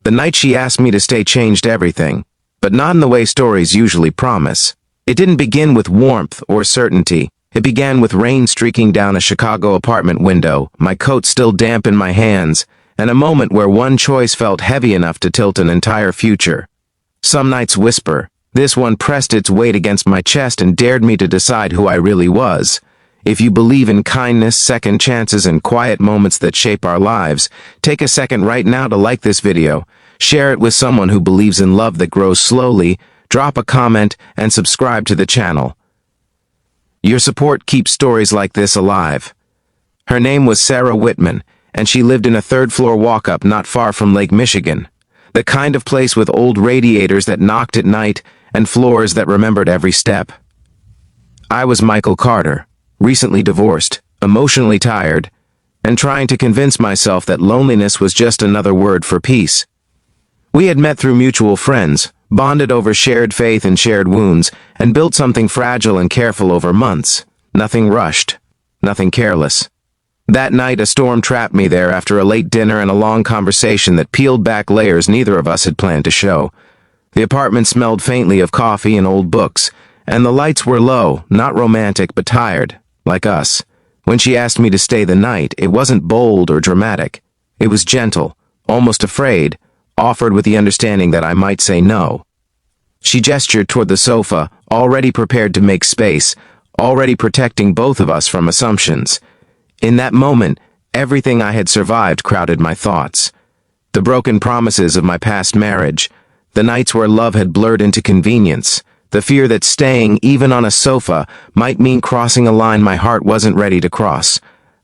The night she asked me to stay changed everything, but not in the way stories usually promise. It didn't begin with warmth or certainty. It began with rain streaking down a Chicago apartment window, my coat still damp in my hands, and a moment where one choice felt heavy enough to tilt an entire future. Some nights whisper. This one pressed its weight against my chest and dared me to decide who I really was. If you believe in kindness, second chances, and quiet moments that shape our lives, take a second right now to like this video, share it with someone who believes in love that grows slowly, drop a comment, and subscribe to the channel. Your support keeps stories like this alive. Her name was Sarah Whitman, and she lived in a third-floor walk-up not far from Lake Michigan, the kind of place with old radiators that knocked at night and floors that remembered every step. I was Michael Carter, recently divorced, emotionally tired, and trying to convince myself that loneliness was just another word for peace. We had met through mutual friends, bonded over shared faith and shared wounds, and built something fragile and careful over months. Nothing rushed, nothing careless. That night, a storm trapped me there after a late dinner and a long conversation that peeled back layers neither of us had planned to show. The apartment smelled faintly of coffee and old books, and the lights were low, not romantic but tired, like us. When she asked me to stay the night, it wasn't bold or dramatic. It was gentle, almost afraid, offered with the understanding that I might say no. She gestured toward the sofa, already prepared to make space, already protecting both of us from assumptions. In that moment, everything I had survived crowded my thoughts. The broken promises of my past marriage, the nights where love had blurred into convenience, the fear that staying, even on a sofa, might mean crossing a line my heart wasn't ready to cross.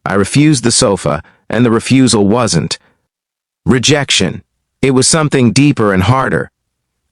I refused the sofa, and the refusal wasn't rejection. It was something deeper and harder.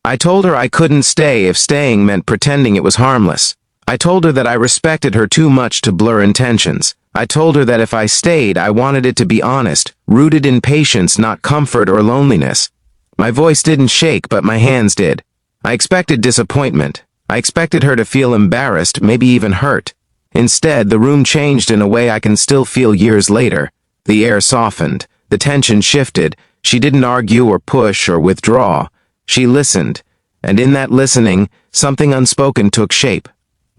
I told her I couldn't stay if staying meant pretending it was harmless. I told her that I respected her too much to blur intentions. I told her that if I stayed, I wanted it to be honest, rooted in patience, not comfort or loneliness. My voice didn't shake, but my hands did. I expected disappointment. I expected her to feel embarrassed, maybe even hurt. Instead, the room changed in a way I can still feel years later. The air softened. The tension shifted. She didn't argue or push or withdraw. She listened, and in that listening, something unspoken took shape.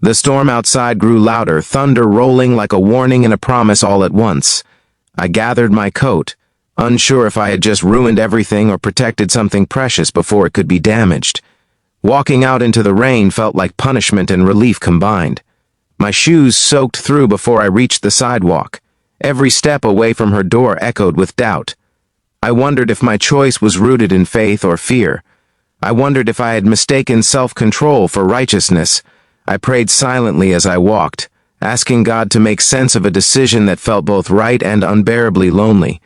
The storm outside grew louder, thunder rolling like a warning and a promise all at once. I gathered my coat, unsure if I had just ruined everything or protected something precious before it could be damaged. Walking out into the rain felt like punishment and relief combined. My shoes soaked through before I reached the sidewalk. Every step away from her door echoed with doubt. I wondered if my choice was rooted in faith or fear. I wondered if I had mistaken self-control for righteousness. I prayed silently as I walked, asking God to make sense of a decision that felt both right and unbearably lonely.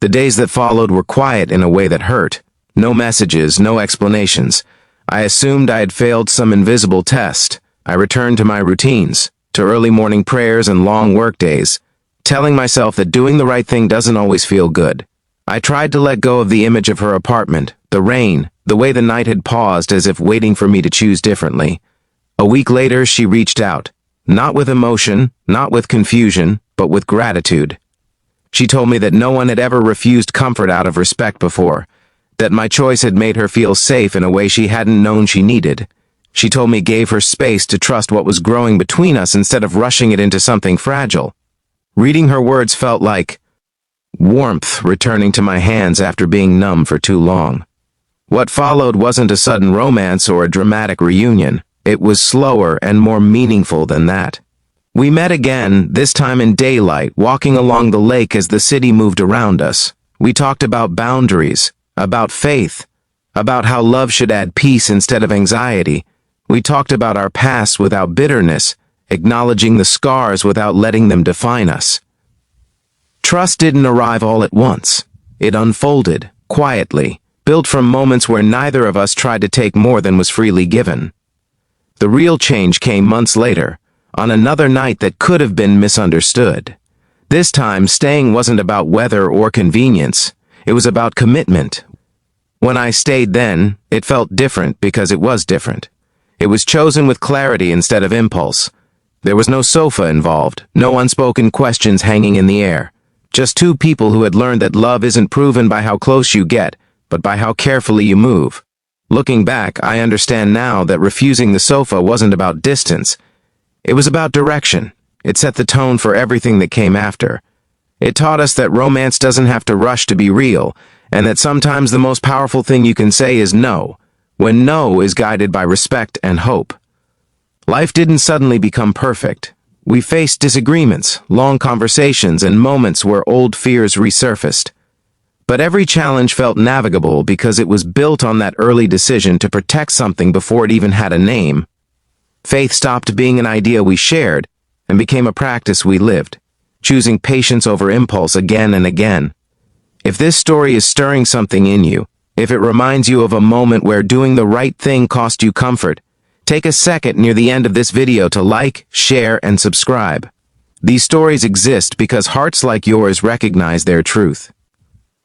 The days that followed were quiet in a way that hurt. No messages, no explanations. I assumed I had failed some invisible test. I returned to my routines, to early morning prayers and long workdays, telling myself that doing the right thing doesn't always feel good. I tried to let go of the image of her apartment, the rain, the way the night had paused as if waiting for me to choose differently. A week later, she reached out, not with emotion, not with confusion, but with gratitude. She told me that no one had ever refused comfort out of respect before, that my choice had made her feel safe in a way she hadn't known she needed. She told me gave her space to trust what was growing between us instead of rushing it into something fragile. Reading her words felt like warmth returning to my hands after being numb for too long. What followed wasn't a sudden romance or a dramatic reunion. It was slower and more meaningful than that. We met again, this time in daylight, walking along the lake as the city moved around us. We talked about boundaries, about faith, about how love should add peace instead of anxiety. We talked about our past without bitterness, acknowledging the scars without letting them define us. Trust didn't arrive all at once. It unfolded, quietly, built from moments where neither of us tried to take more than was freely given. The real change came months later, on another night that could have been misunderstood. This time, staying wasn't about weather or convenience. It was about commitment. When I stayed then, it felt different because it was different. It was chosen with clarity instead of impulse. There was no sofa involved, no unspoken questions hanging in the air. Just two people who had learned that love isn't proven by how close you get, but by how carefully you move. Looking back, I understand now that refusing the sofa wasn't about distance. It was about direction. It set the tone for everything that came after. It taught us that romance doesn't have to rush to be real, and that sometimes the most powerful thing you can say is no, when no is guided by respect and hope. Life didn't suddenly become perfect. We faced disagreements, long conversations, and moments where old fears resurfaced. But every challenge felt navigable because it was built on that early decision to protect something before it even had a name. Faith stopped being an idea we shared and became a practice we lived, choosing patience over impulse again and again. If this story is stirring something in you, if it reminds you of a moment where doing the right thing cost you comfort, take a second near the end of this video to like, share, and subscribe. These stories exist because hearts like yours recognize their truth.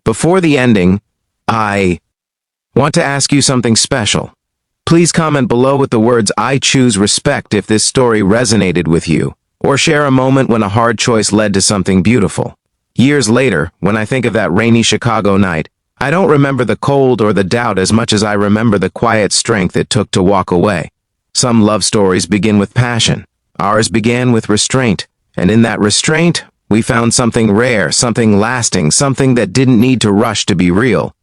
Before the ending, I want to ask you something special. Please comment below with the words "I choose respect" if this story resonated with you, or share a moment when a hard choice led to something beautiful. Years later, when I think of that rainy Chicago night, I don't remember the cold or the doubt as much as I remember the quiet strength it took to walk away. Some love stories begin with passion. Ours began with restraint, and in that restraint, we found something rare, something lasting, something that didn't need to rush to be real.